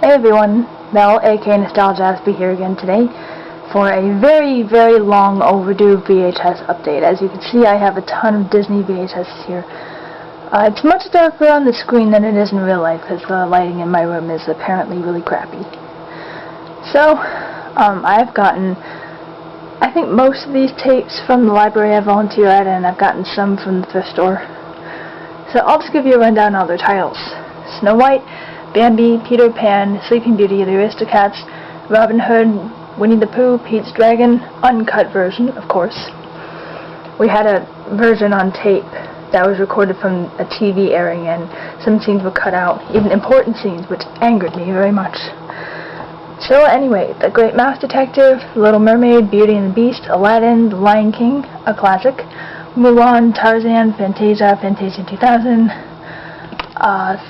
Hey everyone, Mel, aka nostalgiaspie here again today for a very, very long overdue VHS update. As you can see, I have a ton of Disney VHS here. It's much darker on the screen than it is in real life because the lighting in my room is apparently really crappy. So, I've gotten, I think most of these tapes from the library I volunteer at, and I've gotten some from the thrift store. So I'll just give you a rundown on their titles. Snow White, Bambi, Peter Pan, Sleeping Beauty, The Aristocats, Robin Hood, Winnie the Pooh, Pete's Dragon, uncut version, of course. We had a version on tape that was recorded from a TV airing, and some scenes were cut out, even important scenes, which angered me very much. So anyway, The Great Mouse Detective, Little Mermaid, Beauty and the Beast, Aladdin, The Lion King, a classic, Mulan, Tarzan, Fantasia, Fantasia 2000,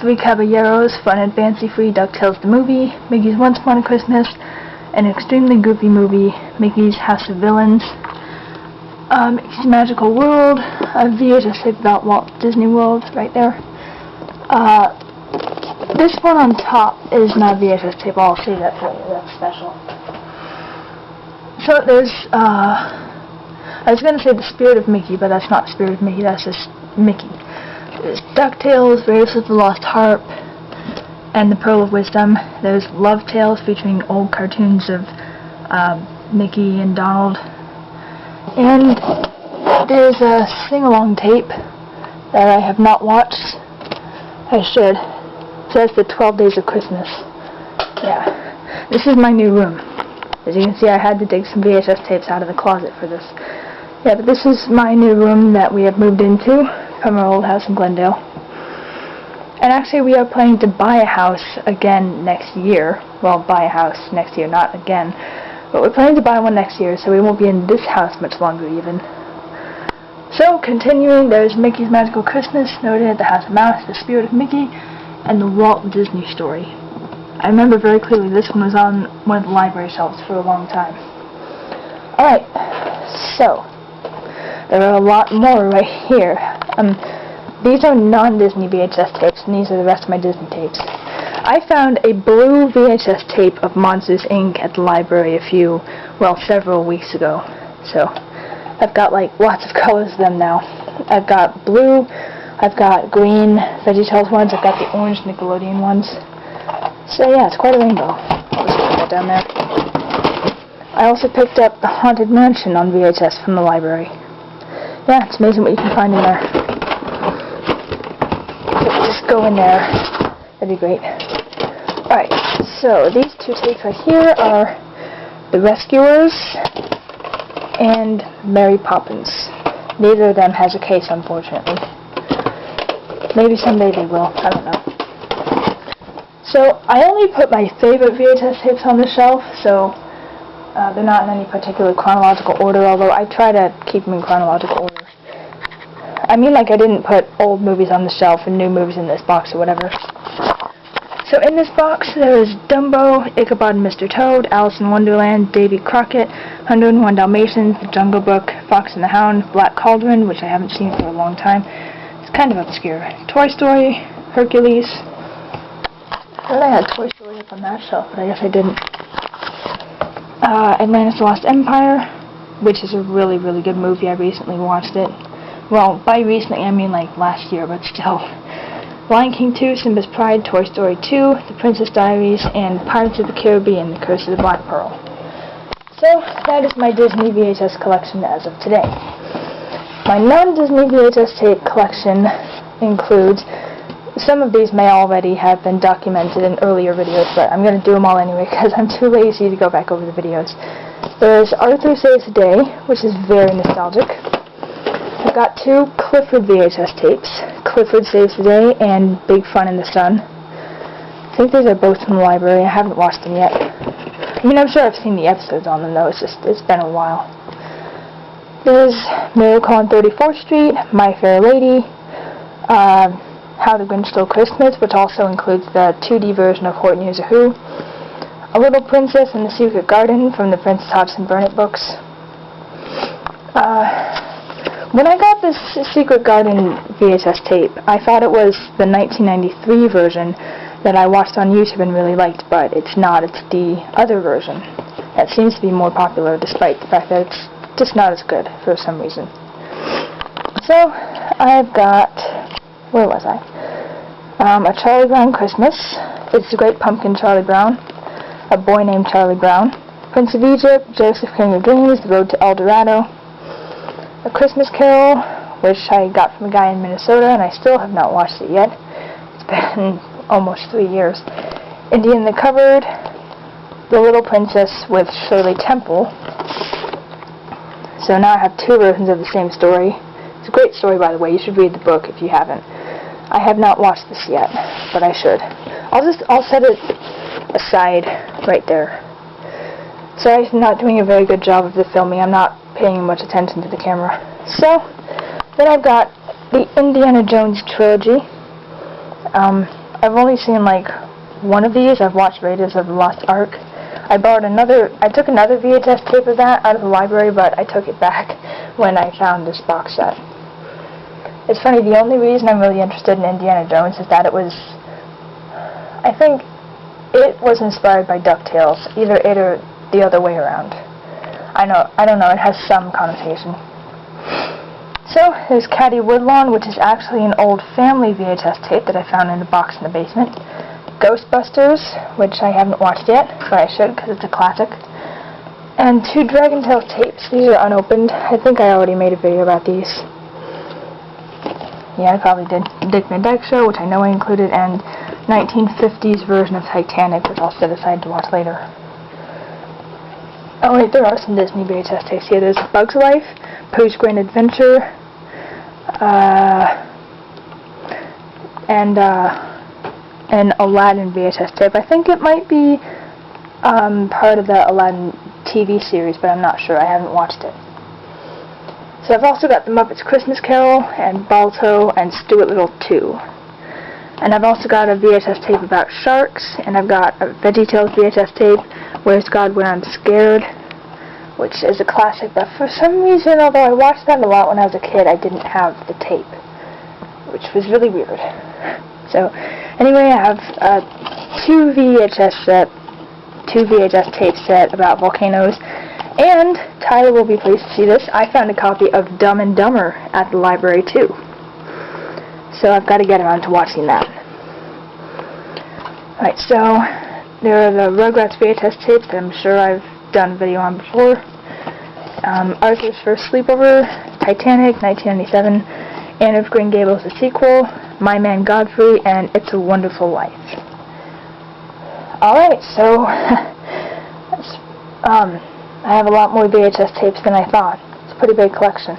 Three Caballeros, Fun and Fancy Free, DuckTales the Movie, Mickey's Once Upon a Christmas, an extremely goofy movie, Mickey's House of Villains, Mickey's Magical World, a VHS tape about Walt Disney World, right there. This one on top is not a VHS tape, I'll say that for you, that's special. So there's, I was going to say The Spirit of Mickey, but that's not The Spirit of Mickey, that's just Mickey. There's DuckTales, Raiders of the Lost Harp, and The Pearl of Wisdom. There's Love Tales featuring old cartoons of Mickey and Donald. And there's a sing-along tape that I have not watched. I should. It says The 12 Days of Christmas. Yeah. This is my new room. As you can see, I had to dig some VHS tapes out of the closet for this. Yeah, but this is my new room that we have moved into from our old house in Glendale. And actually we are planning to buy a house again next year. Well, buy a house next year, not again. But we're planning to buy one next year, so we won't be in this house much longer even. So, continuing, there's Mickey's Magical Christmas, Snowed In at the House of Mouse, The Spirit of Mickey, and The Walt Disney Story. I remember very clearly this one was on one of the library shelves for a long time. Alright, so there are a lot more right here. These are non-Disney VHS tapes, and these are the rest of my Disney tapes. I found a blue VHS tape of Monsters, Inc. at the library several weeks ago. So, I've got, lots of colors of them now. I've got blue, I've got green VeggieTales ones, I've got the orange Nickelodeon ones. So yeah, it's quite a rainbow. I'll just put that down there. I also picked up The Haunted Mansion on VHS from the library. Yeah, it's amazing what you can find in there. So just go in there. That'd be great. Alright, so these two tapes right here are The Rescuers and Mary Poppins. Neither of them has a case, unfortunately. Maybe someday they will, I don't know. So, I only put my favorite VHS tapes on the shelf, so they're not in any particular chronological order, although I try to keep them in chronological order. I mean, I didn't put old movies on the shelf and new movies in this box or whatever. So in this box, there is Dumbo, Ichabod and Mr. Toad, Alice in Wonderland, Davy Crockett, 101 Dalmatians, The Jungle Book, Fox and the Hound, Black Cauldron, which I haven't seen for a long time. It's kind of obscure. Toy Story, Hercules. I thought I had Toy Story up on that shelf, but I guess I didn't. Atlantis The Lost Empire, which is a really, really good movie. I recently watched it. Well, by recently, I mean last year, but still. Lion King 2, Simba's Pride, Toy Story 2, The Princess Diaries, and Pirates of the Caribbean, The Curse of the Black Pearl. So, that is my Disney VHS collection as of today. My non-Disney VHS tape collection includes, some of these may already have been documented in earlier videos, but I'm going to do them all anyway because I'm too lazy to go back over the videos. There's Arthur Saves the Day, which is very nostalgic. I've got two Clifford VHS tapes, Clifford Saves the Day and Big Fun in the Sun. I think these are both from the library. I haven't watched them yet. I mean, I'm sure I've seen the episodes on them, though. It's been a while. There's Miracle on 34th Street, My Fair Lady, How the Grinch Stole Christmas, which also includes the 2D version of Horton Hears a Who, A Little Princess in the Secret Garden from the Frances Hodgson Burnett books. When I got this Secret Garden VHS tape, I thought it was the 1993 version that I watched on YouTube and really liked, but it's not. It's the other version that seems to be more popular, despite the fact that it's just not as good for some reason. So, I've got, where was I? A Charlie Brown Christmas. It's the Great Pumpkin, Charlie Brown. A Boy Named Charlie Brown. Prince of Egypt, Joseph, King of Dreams, The Road to El Dorado. A Christmas Carol, which I got from a guy in Minnesota, and I still have not watched it yet. It's been almost 3 years. Indian in the Cupboard, The Little Princess with Shirley Temple. So now I have 2 versions of the same story. It's a great story, by the way. You should read the book if you haven't. I have not watched this yet, but I should. I'll set it aside right there. Sorry, I'm not doing a very good job of the filming. I'm not paying much attention to the camera. So, then I've got the Indiana Jones trilogy. I've only seen like one of these. I've watched Raiders of the Lost Ark. I took another VHS tape of that out of the library, but I took it back when I found this box set. It's funny, the only reason I'm really interested in Indiana Jones is that I think it was inspired by DuckTales, either it or the other way around. I don't know, it has some connotation. So, there's Caddy Woodlawn, which is actually an old family VHS tape that I found in a box in the basement. Ghostbusters, which I haven't watched yet, but I should because it's a classic. And 2 Dragon Tales tapes. These are unopened. I think I already made a video about these. Yeah, I probably did. Dick Van Dyke Show, which I know I included, and 1950s version of Titanic, which I'll set aside to watch later. Oh wait, there are some Disney VHS tapes here. There's Bug's Life, Pooh's Grand Adventure, and an Aladdin VHS tape. I think it might be part of the Aladdin TV series, but I'm not sure. I haven't watched it. So I've also got The Muppets Christmas Carol, and Balto, and Stuart Little 2. And I've also got a VHS tape about sharks, and I've got a VeggieTales VHS tape, Where's God When I'm Scared, which is a classic, but for some reason, although I watched that a lot when I was a kid, I didn't have the tape, which was really weird. So, anyway, I have 2 VHS tape set about volcanoes, and Tyler will be pleased to see this. I found a copy of Dumb and Dumber at the library too, so I've got to get around to watching that. Alright, so there are the Rugrats VHS tapes that I'm sure I've done a video on before. Arthur's First Sleepover, Titanic, 1997, Anne of Green Gables, the sequel, My Man Godfrey, and It's a Wonderful Life. Alright, so I have a lot more VHS tapes than I thought. It's a pretty big collection.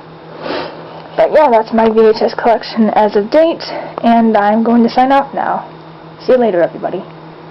But yeah, that's my VHS collection as of date, and I'm going to sign off now. See you later, everybody.